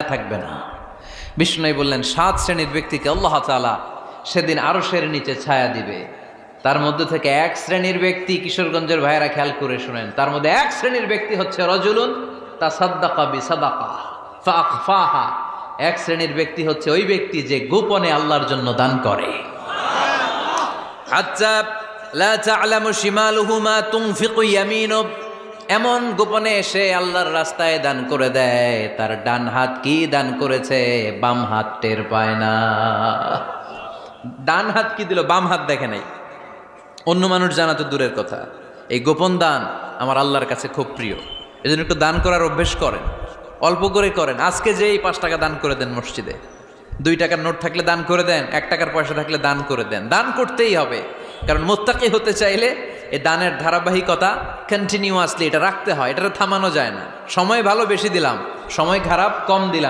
থাকবে না। বিষ্ণু বললেন 7 শ্রেণীর ব্যক্তিকে আল্লাহ তাআলা সেদিন আরশের নিচে ছায়া দিবে। তার মধ্যে থেকে 1 শ্রেণীর ব্যক্তি, কিশোরগঞ্জের ভাইয়েরা খেয়াল করে শুনেন, তার মধ্যে 1 শ্রেণীর ব্যক্তি হচ্ছে রাজুলুন তাসাদ্দাকা বিসাদাকা ফাআখফাহা। 1 শ্রেণীর ব্যক্তি হচ্ছে ওই ব্যক্তি যে গোপনে আল্লাহর জন্য দান করে। হাত্তা লা তা'লামু শিমালুহু মা তুনফিকু ইয়ামিনুহু, এমন গোপনে এসে আল্লাহর রাস্তায় দান করে দেয়, তার ডান হাত কি দান করেছে বাম হাত টের পায় না। ডান হাত কি দিল, বাম হাত দেখে নাই। অন্য মানুষ জানা তো দূরের কথা, এই গোপন দান আমার আল্লাহর কাছে খুব প্রিয়। এজন্য একটু দান করার অভ্যেস করেন, অল্প করে করেন। আজকে যে এই 5 টাকা দান করে দেন মসজিদে, 2 টাকার নোট থাকলে দান করে দেন, 1 টাকার পয়সা থাকলে দান করে দেন। দান করতেই হবে, কারণ মুত্তাকি হতে চাইলে এই দানের ধারাবাহিকতা কন্টিনিউয়াসলি এটা রাখতে হয়, এটা থামানো যায় না। সময় ভালো বেশি দিলাম, সময় খারাপ কম দিলাম।